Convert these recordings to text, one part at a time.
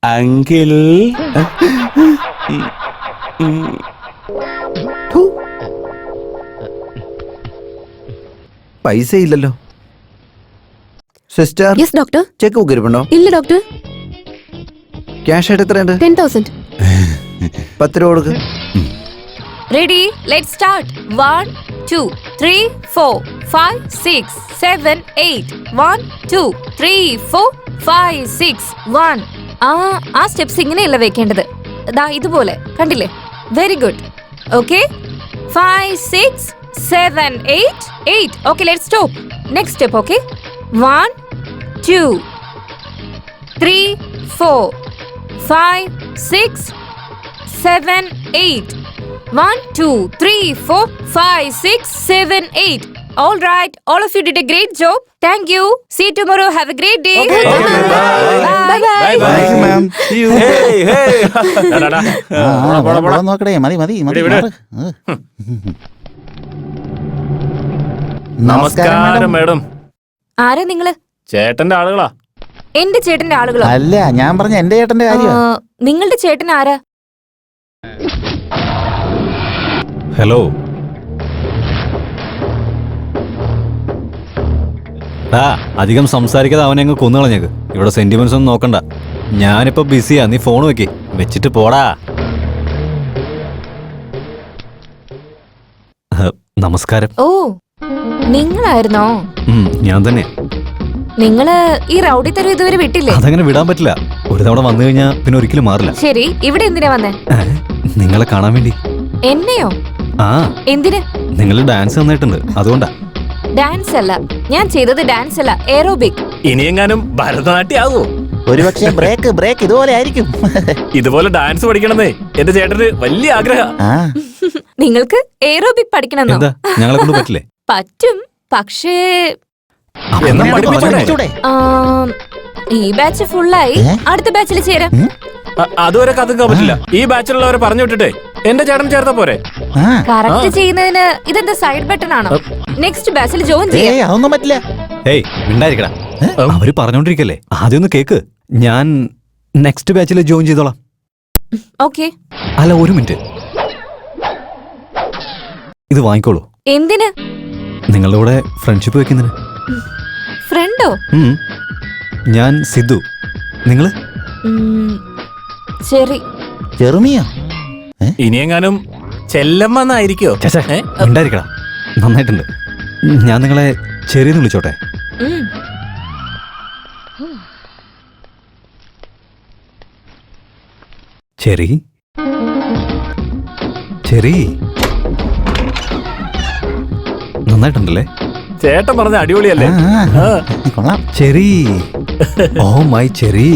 Uncle പൈസ ഇല്ലല്ലോ. Sister, yes doctor. Cheque book ഇരിപ്പുണ്ടോ? ഇല്ല ഡോക്ടർ. ക്യാഷ് ആയിട്ട് എത്രയുണ്ട്? 10,000. 10 രൂപ കൊടുക്ക്. Ready? Let's start. 1, 2, 3, 4, 5, 6, 7, 8. 1, 2, 3, 4, 5, 6, 1. ആ സ്റ്റെപ്സ് ഇങ്ങനെയല്ല വെക്കേണ്ടത്. ദാ ഇതുപോലെ കണ്ടില്ലേ? Very good. Okay, 5, 6, 7, 8, 8. Okay, let's stop. Next step. Okay, 1, 2, 3, 4, 5, 6, 7, 8. 1, 2, 3, 4, 5, 6, 7, 8. All right, all of you did a great job. Thank you. See you tomorrow. Have a great day. Okay, Bye. bye. Thank you, ma'am. See you. Hey, hey. നോക്കടേ. മതി മതി മതി. ഇവിടെ. നമസ്കാരം madam. ആരാ നിങ്ങള്? ചേട്ടന്റെ ആളുകളാ. എന്റെ ചേട്ടന്റെ ആളുകളോ? അല്ല, ഞാൻ പറഞ്ഞ എന്റെ ചേട്ടന്റെ കാര്യം. നിങ്ങളുടെ ചേട്ടൻ ആരാ? ഹലോ. അധികം സംസാരിക്കാതെ അവനെ അങ്ങ് കൊന്നുകളഞ്ഞേക്ക്. ഇവിടെ സെന്റിമെന്റ്സ് ഒന്നും നോക്കണ്ട. ഞാനിപ്പോ ബിസിയാ, നീ ഫോൺ വെച്ചിട്ട് പോടാ. നമസ്കാരം. ഓ, നിങ്ങളായിരുന്നോ? ഞാൻ തന്നെ. നിങ്ങള് ഈ റൗഡി തരം ഇതുവരെ വിട്ടില്ലേ? അതങ്ങനെ വിടാൻ പറ്റില്ല. ഒരു തവണ വന്നു കഴിഞ്ഞാ പിന്നെ ഒരിക്കലും മാറില്ല. ശരി, ഇവിടെ എന്തിനാ വന്നേ? നിങ്ങളെ കാണാൻ വേണ്ടി. എന്നെയോ? ആ. എന്തിന്? നിങ്ങൾ ഡാൻസ് നന്നായിട്ടുണ്ട്, അതുകൊണ്ടാ. ഡാൻസ് അല്ല ഞാൻ ചെയ്തത്, ഡാൻസ് അല്ല, എയറോബിക്. ഇനിയെങ്ങാനും ഭരതനാട്യം ആവോ? ഒരുപക്ഷെ ബ്രേക്ക് ഇതുപോലെ ആയിരിക്കും. ഇതുപോലെ ഡാൻസ് പഠിക്കണമെന്നേ എന്റെ ചേട്ടന് വലിയ ആഗ്രഹം. നിങ്ങൾക്ക് എയറോബിക് പഠിക്കണമെന്നോ? എന്താ ഞങ്ങളെ കൊണ്ട് പറ്റില്ലേ? പറ്റും, പക്ഷേ എന്നാ പഠിപ്പിച്ചൂടെ? ഈ ബാച്ച് ഫുള്ളായി. അടുത്ത ബാച്ചിൽ ചേരാം. അതുവരെ കത്തുക്കാൻ പറ്റില്ല. ഈ ബാച്ചിലുള്ളവരെ പറഞ്ഞു വിട്ടിട്ടേ എന്റെ ചേട്ടൻ ചേർത്താ പോരെ? കറക്റ്റ് ചെയ്യുന്നതിന് ഇതെന്താ സൈഡ് ബട്ടൺ ആണോ? നെക്സ്റ്റ് ബാച്ചിൽ ജോയിൻ ചെയ്യാം. അതൊന്നും പറ്റില്ല. ഏയ് മിണ്ടായിരിക്കടാ. അവര് പറഞ്ഞോണ്ടിരിക്കല്ലേ, ആദ്യം ഒന്ന് കേക്ക്. ഞാൻ നെക്സ്റ്റ് ബാച്ചിൽ ജോയിൻ ചെയ്തോളാം. ഓക്കെ. അല്ല, ഒരു മിനിറ്റ്. ഇത് വാങ്ങിക്കോളൂ. എന്തിന്? നിങ്ങളുടെ കൂടെ ഫ്രണ്ട്ഷിപ്പ് വെക്കുന്നതിന്. ഫ്രണ്ടോ? ഞാൻ സിദ്ധു. നിങ്ങള്? ശരി. ചെറുമിയോ? ഇനിയെങ്ങാനും ചെല്ലമ്മന്നായിരിക്കോ? ഉണ്ടായിരിക്കടാ, നന്നായിട്ടുണ്ട്. ഞാൻ നിങ്ങളെ ചെറിയെന്ന് വിളിച്ചോട്ടെ? Cherry cherry നന്നായിട്ടുണ്ടല്ലേ? ചേട്ടൻ പറഞ്ഞ അടിപൊളിയല്ലേ? കൊള്ളാം. ചെറി. Oh my cherry.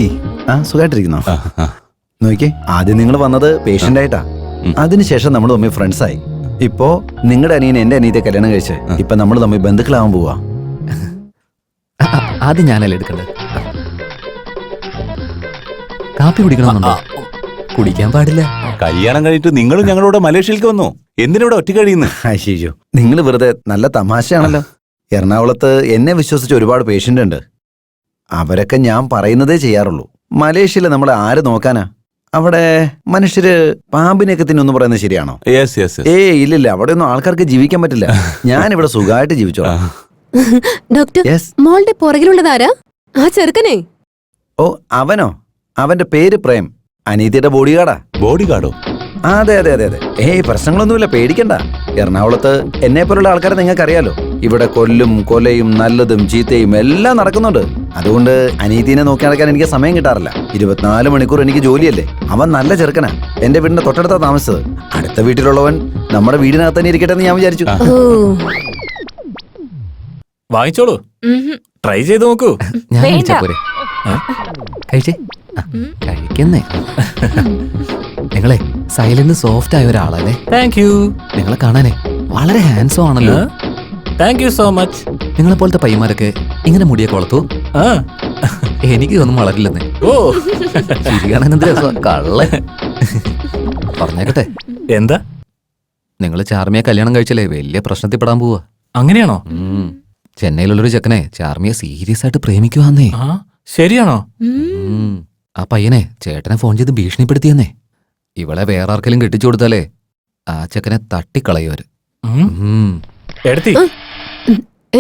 സുഖമായിട്ടിരിക്കുന്നോ? നോക്കിയേ, ആദ്യം നിങ്ങൾ വന്നത് പേഷ്യന്റ് ആയിട്ടാ. അതിനുശേഷം നമ്മൾ തമ്മിൽ ഫ്രണ്ട്സ് ആയി. ഇപ്പോ നിങ്ങളുടെ അനിയൻ എന്റെ അനിയത്തെ കല്യാണം കഴിച്ച് ഇപ്പൊ നമ്മൾ തമ്മിൽ ബന്ധുക്കളാവാൻ പോവാ. ആദ്യം ഞാനല്ലേ എടുക്കണ്ടത്? കാപ്പി കുടിക്കണമെന്നുണ്ടോ? കുടിക്കാൻ പാടില്ല. കല്യാണം കഴിഞ്ഞിട്ട് നിങ്ങളും ഞങ്ങളോട് മലേഷ്യയിലേക്ക് വന്നു. എന്തിനിവിടെ ഒറ്റ കഴിയുന്നു? അയ്യോ, നിങ്ങൾ വെറുതെ നല്ല തമാശയാണല്ലോ. എറണാകുളത്ത് എന്നെ വിശ്വസിച്ച് ഒരുപാട് പേഷ്യന്റ് ഉണ്ട്. അവരൊക്കെ ഞാൻ പറയുന്നതേ ചെയ്യാറുള്ളൂ. മലേഷ്യയിൽ നമ്മളെ ആര് നോക്കാനാ? അവിടെ മനുഷ്യര് പാമ്പിനെയൊക്കെ തിന്നൊന്നും പറയുന്നത് ശരിയാണോ? ഇല്ലില്ല, അവിടെ ഒന്നും ആൾക്കാർക്ക് ജീവിക്കാൻ പറ്റില്ല. ഞാൻ ഇവിടെ സുഖമായിട്ട് ജീവിച്ചോളാം. ഡോക്ടർ, മോളുടെ പുറകിലുള്ളതാരാ? ആ ചെറുക്കനെ? ഓ, അവനോ? അവന്റെ പേര് പ്രേം. അനീതിയുടെ ബോഡിഗാർഡാ. ബോഡിഗാർഡോ? അതെ അതെ അതെ അതെ. പ്രശ്നങ്ങളൊന്നുമില്ല, പേടിക്കണ്ട. എറണാകുളത്ത് എന്നെ പോലുള്ള ആൾക്കാരെ നിങ്ങൾക്ക് അറിയാലോ. ഇവിടെ കൊലയും നല്ലതും ചീത്തയും എല്ലാം നടക്കുന്നുണ്ട്. അതുകൊണ്ട് അനീതിനെ നോക്കി നടക്കാൻ എനിക്ക് സമയം കിട്ടാറില്ല. 24 മണിക്കൂർ എനിക്ക് ജോലിയല്ലേ. അവൻ നല്ല ചെറുക്കനാ. എന്റെ വീടിന്റെ തൊട്ടടുത്താ താമസിച്ചത്. അടുത്ത വീട്ടിലുള്ളവൻ നമ്മുടെ വീടിനകത്ത് തന്നെ ഇരിക്കട്ടെ എന്ന് ഞാൻ വിചാരിച്ചു. വാങ്ങിച്ചോളൂ, ട്രൈ ചെയ്ത് നോക്കൂ. ഞാൻ കഴിച്ചാ പോരെ? കഴിച്ചേ. കഴിക്കുന്നേ. നിങ്ങളെ സൈലന്റ് സോഫ്റ്റ് ആയ ഒരാളല്ലേ? Thank you. നിങ്ങളെ കാണാനേ വളരെ ഹാൻഡ്സം ആണല്ലോ. Thank you so much. നിങ്ങളെ പോലത്തെ പയ്യന്മാരൊക്കെ ഇങ്ങനെ മുടിയൊക്കെ വളർത്തു? എനിക്ക് ഒന്നും വളരില്ലെന്നേ. ഓ, ചിരികാണെന്ത് രസം. കള്ള പറഞ്ഞേക്കട്ടെ. എന്താ? നിങ്ങള് ചാർമിയെ കല്യാണം കഴിച്ചല്ലേ വലിയ പ്രശ്നത്തിൽ പെടാൻ പോവാ. അങ്ങനെയാണോ? ചെന്നൈയിലുള്ളൊരു ചെക്കനെ ചാർമിയെ സീരിയസ് ആയിട്ട് പ്രേമിക്കുവാന്നേ. ശരിയാണോ? ആ പയ്യനെ ചേട്ടനെ ഫോൺ ചെയ്ത് ഭീഷണിപ്പെടുത്തിയെന്നേ. ഇവളെ വേറെ ആർക്കെങ്കിലും കെട്ടിച്ചു കൊടുത്താലേ ആ ചെക്കനെ തട്ടിക്കളയുവര്. എടുത്തി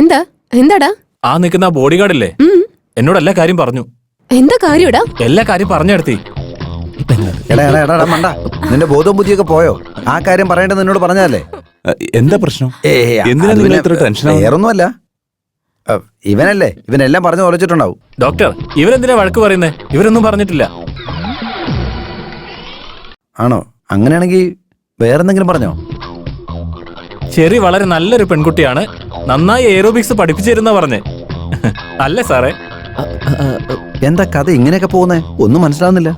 എന്താ എന്താടാ? ആ നിൽക്കുന്ന ബോഡി ഗാർഡില്ലേ, എന്നോട് എല്ലാ കാര്യം പറഞ്ഞു. എന്താ കാര്യടാ? എല്ലാ കാര്യം പറഞ്ഞെടുത്തി. എടാ എടാ എടാ മണ്ട, നിന്റെ ബോധവും ബുദ്ധിയൊക്കെ പോയോ? ആ കാര്യം പറയേണ്ടത് നിന്നോട് പറഞ്ഞതല്ലേ? എന്താ പ്രശ്നം? എന്തിനാ അത് നിങ്ങൾ പിന്നെ ഇത്ര ടെൻഷനാവുന്നത്? വേറൊന്നുമല്ല, ഇവനല്ലേ, ഇവനെല്ലാം പറഞ്ഞു ഒലച്ചിട്ടുണ്ടാവും. ഡോക്ടർ, ഇവരെന്തിനാ വഴക്ക് പറയുന്നേ? ഇവരൊന്നും പറഞ്ഞിട്ടില്ല. ആണോ? അങ്ങനെയാണെങ്കിൽ വേറെന്തെങ്കിലും പറഞ്ഞോ? ചെറി വളരെ നല്ലൊരു പെൺകുട്ടിയാണ്, നന്നായി എയറോബിക്സ് പഠിപ്പിച്ചിരുന്ന പറഞ്ഞേ. അല്ലേ സാറേ? എന്താ കഥ ഇങ്ങനെയൊക്കെ പോകുന്നേ? ഒന്നും മനസ്സിലാവുന്നില്ല.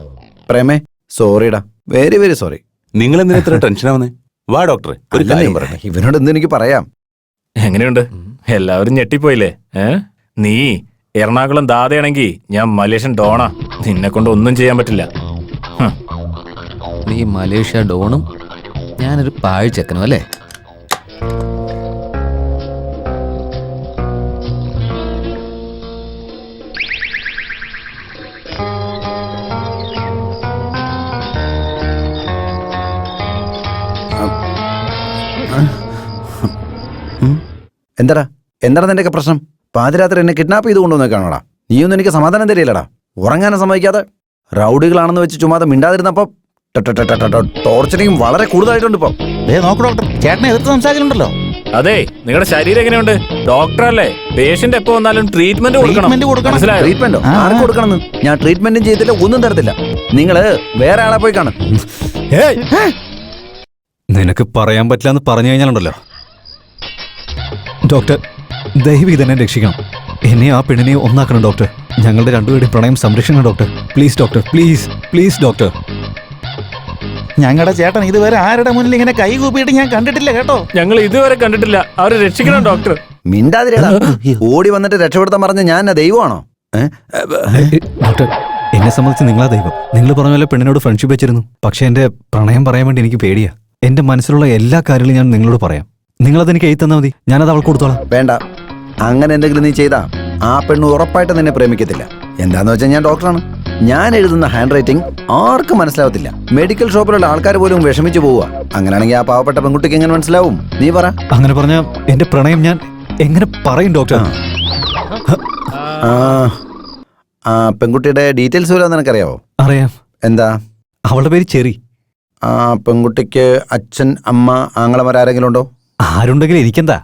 പ്രേമേ, സോറിടാ, വെരി വെരി സോറി. നിങ്ങൾ എന്തിനാ ഇത്ര ടെൻഷനാവുന്നേ? വാ ഡോക്ടറെ, ഒരു കാര്യം പറയട്ടെ. ഇവനോട് എന്ത് എനിക്ക് പറയാം? എങ്ങനെയുണ്ട്? എല്ലാവരും ഞെട്ടിപ്പോയില്ലേ? നീ എറണാകുളം ദാതയാണെങ്കി ഞാൻ മലേഷ്യൻ ഡോണാ. നിന്നെ കൊണ്ട് ഒന്നും ചെയ്യാൻ പറ്റില്ല. നീ മലേഷ്യ ഡോണും ഞാനൊരു പാഴ് ചെക്കനും അല്ലേ? എന്താടാ എന്താണ് നിന്റെയൊക്കെ പ്രശ്നം? പാതിരാത്രി എന്നെ കിഡ്നാപ്പ് ചെയ്ത് കൊണ്ടുവന്നേക്കാണോടാ? നീയൊന്നും എനിക്ക് സമാധാനം തരില്ലടാ. ഉറങ്ങാനും സമ്മതിക്കാതെ റൗഡികളാണെന്ന് വെച്ച് ചുമ്മാതെ മിണ്ടാതിരുന്നപ്പോ ടോർച്ചറിങ് വളരെ കൂടുതലായിട്ടുണ്ട് ഇപ്പൊ. നോക്ക് ഡോക്ടർ, ചേട്ടനെ എതിർത്ത് സംസാരിക്കുന്നുണ്ടല്ലോ. അതെ, നിങ്ങളുടെ ശരീരം എങ്ങനെയുണ്ട്? ഡോക്ടറല്ലേ, പേഷ്യന്റ് എപ്പോ വന്നാലും ട്രീറ്റ്മെന്റ് കൊടുക്കണം. മനസ്സിലായോ? ട്രീറ്റ്മെന്റോ? ആർക്ക് കൊടുക്കണമെന്ന്? ഞാൻ ട്രീറ്റ്മെന്റും ചെയ്തില്ല, ഒന്നും തരത്തില്ല. നിങ്ങള് വേറെ ആളെ പോയി കാണും. നിനക്ക് പറയാൻ പറ്റില്ല എന്ന് പറഞ്ഞു കഴിഞ്ഞാലുണ്ടല്ലോ. ഡോക്ടർ, ദയവ് ഇതെന്നെ രക്ഷിക്കണം. എന്നെ ആ പെണ്ണിനെ ഒന്നാക്കണം ഡോക്ടർ. ഞങ്ങളുടെ രണ്ടുപേരുടെയും പ്രണയം സംരക്ഷിക്കണം doctor. Please doctor, please please doctor. ഞങ്ങളുടെ ചേട്ടൻ ഇതുവരെ ആരുടെ മുന്നിൽ ഇങ്ങനെ കൈ കൂപ്പിയിട്ട് ഞാൻ കണ്ടിട്ടില്ല കേട്ടോ. ഞങ്ങൾ ഇതുവരെ കണ്ടിട്ടില്ല. അവരെ രക്ഷിക്കണം ഡോക്ടർ. മിണ്ടാതിരടാ. ഓടി വന്നിട്ട് രക്ഷപ്പെടുത്താൻ പറഞ്ഞ ഞാൻ ദൈവമാണോ? ഡോക്ടർ, എന്നെ സംബന്ധിച്ച് നിങ്ങളാ ദൈവം. നിങ്ങൾ പറഞ്ഞ പോലെ പെണ്ണിനോട് ഫ്രണ്ട്ഷിപ്പ് വെച്ചിരുന്നു. പക്ഷെ എന്റെ പ്രണയം പറയാൻ വേണ്ടി എനിക്ക് പേടിയാ. എന്റെ മനസ്സിലുള്ള എല്ലാ കാര്യങ്ങളും ഞാൻ നിങ്ങളോട് പറയാം. നിങ്ങളതെനിക്ക് എഴുതി തന്നാൽ മതി, ഞാനത് അവൾക്ക് കൊടുത്തോളാം. വേണ്ട, അങ്ങനെ എന്തെങ്കിലും നീ ചെയ്താ ആ പെണ്ണ് ഉറപ്പായിട്ട് നിന്നെ പ്രേമിക്കത്തില്ല. എന്താന്ന് വെച്ചാൽ ഞാൻ ഡോക്ടറാണ്. ഞാൻ എഴുതുന്ന ഹാൻഡ് റൈറ്റിംഗ് ആർക്കും മനസ്സിലാവത്തില്ല. മെഡിക്കൽ ഷോപ്പിലുള്ള ആൾക്കാർ പോലും വിഷമിച്ചു പോവുക. അങ്ങനെയാണെങ്കിൽ ആ പാവപ്പെട്ട പെൺകുട്ടിക്ക് എങ്ങനെ മനസ്സിലാവും? നീ പറ. അങ്ങനെ പറഞ്ഞ എന്റെ പ്രണയം ഞാൻ എങ്ങനെ പറയും ഡോക്ടർ? ആ പെൺകുട്ടിയുടെ ഡീറ്റെയിൽസ് വല്ലതും നിനക്കറിയാവോ? അറിയാം. എന്താ? അവളുടെ പേര് ചെറി. ആ പെൺകുട്ടിക്ക് അച്ഛൻ, അമ്മ, ആങ്ങളമാരെങ്കിലും ഉണ്ടോ? ആരുണ്ടെങ്കിലും എനിക്കെന്താ?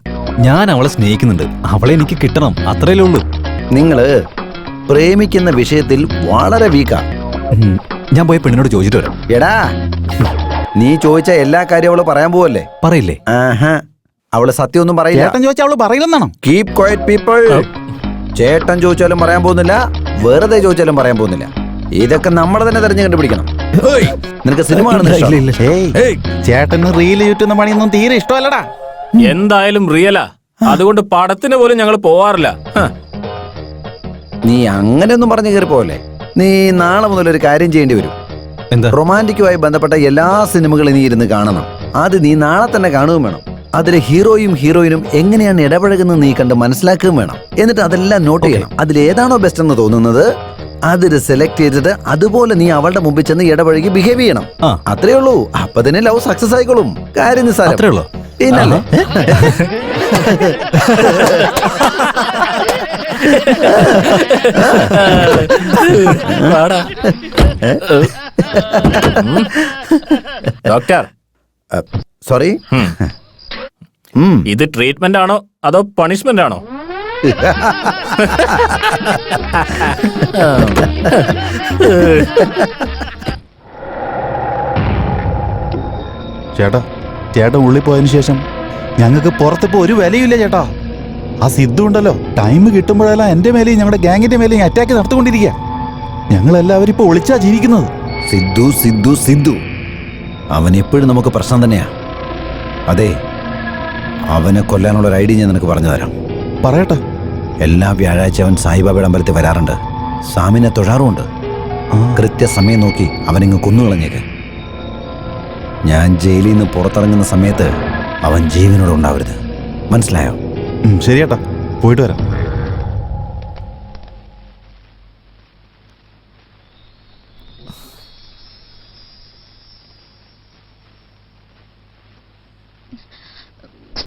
ഞാൻ അവളെ സ്നേഹിക്കുന്നുണ്ട്. അവളെ എനിക്ക് കിട്ടണം, അത്രയല്ലേ ഉള്ളൂ. നിങ്ങള് പ്രേമിക്കുന്ന വിഷയത്തിൽ വളരെ വീക്കാ. ഞാൻ പോയി പെണ്ണിനോട് ചോദിച്ചിട്ട് വരാം. എടാ, നീ ചോദിച്ച എല്ലാ കാര്യവും അവള് പറയാൻ പോവല്ലേ? പറയില്ലേ? ആഹാ, അവള് സത്യമൊന്നും പറയില്ല. ചേട്ടൻ ചോദിച്ചാൽ അവള് പറയില്ലെന്നാണോ? Keep quiet people. ചേട്ടൻ ചോദിച്ചാലും പറയാൻ പോകുന്നില്ല, വെറുതെ ചോദിച്ചാലും പറയാൻ പോകുന്നില്ല. ഇതൊക്കെ നമ്മൾ തന്നെ തെരഞ്ഞു കണ്ടുപിടിക്കണം. നിനക്ക് സിനിമ കാണുന്നില്ല? ചേട്ടന് റീല് ചുറ്റുന്ന പണിയൊന്നും തീരെ ഇഷ്ടമല്ലടാ. എന്തായാലും റിയലാ, അതുകൊണ്ട് പടത്തിന് പോലും ഞങ്ങൾ പോവാറില്ല. നീ അങ്ങനെയൊന്നും പറഞ്ഞു കയറി പോവല്ലേ. നീ നാളെ മുതൽ ഒരു കാര്യം ചെയ്യേണ്ടി വരും. എന്താ? റൊമാൻറ്റിക്കുമായി ബന്ധപ്പെട്ട എല്ലാ സിനിമകളും നീ ഇരുന്ന് കാണണം. അത് നീ നാളെ തന്നെ കാണുകയും വേണം. അതിലെ ഹീറോയും ഹീറോയിനും എങ്ങനെയാണ് ഇടപഴകുന്നത് നീ കണ്ട് മനസ്സിലാക്കുകയും വേണം. എന്നിട്ട് അതെല്ലാം നോട്ട് ചെയ്യണം. അതിലേതാണോ ബെസ്റ്റ് എന്ന് തോന്നുന്നത് അതിൽ സെലക്ട് ചെയ്തിട്ട് അതുപോലെ നീ അവളുടെ മുമ്പിൽ ചെന്ന് ഇടപഴകി ബിഹേവ് ചെയ്യണം. അത്രേ ഉള്ളൂ. അപ്പൊ തന്നെ ലവ് സക്സസ് ആയിക്കോളും. കാര്യം നിസ്സാരം. അത്രേ ഉള്ളൂ. പിന്നല്ലേ? ഡോക്ടർ, സോറി, ഇത് ട്രീറ്റ്മെന്റ് ആണോ അതോ പണിഷ്മെന്റ് ആണോ? ചേട്ടാ, ചേട്ടൻ ഉള്ളിൽ പോയതിനു ശേഷം ഞങ്ങൾക്ക് പുറത്തിപ്പോ ഒരു വിലയില്ല ചേട്ടാ. ആ സിദ്ധു ഉണ്ടല്ലോ, ടൈം കിട്ടുമ്പോഴെല്ലാം എന്റെ മേലെയും ഞങ്ങളുടെ ഗാങ്ങിന്റെ മേലെയും അറ്റാക്ക് നടത്തിക്കൊണ്ടിരിക്കുക. ഞങ്ങളെല്ലാവരും ഇപ്പൊ ഒളിച്ചാ ജീവിക്കുന്നത്. സിദ്ധു സിദ്ധു സിദ്ധു അവൻ എപ്പോഴും നമുക്ക് പ്രശ്നം തന്നെയാ. അതെ, അവനെ കൊല്ലാനുള്ള ഒരു ഐഡിയ ഞാൻ നിനക്ക് പറഞ്ഞു തരാം. പറയട്ടെ. എല്ലാ വ്യാഴാഴ്ച അവൻ സായിബാബയുടെ അമ്പലത്തിൽ വരാറുണ്ട്. സ്വാമിനെ തൊഴാറുമുണ്ട്. കൃത്യസമയം നോക്കി അവനിങ്ങ് കൊന്നുകളഞ്ഞേക്ക്. ഞാൻ ജയിലിൽ നിന്ന് പുറത്തിറങ്ങുന്ന സമയത്ത് അവൻ ജീവനോട് ഉണ്ടാവരുത്. മനസ്സിലായോ? ശരിയേട്ടാ, പോയിട്ട് വരാം.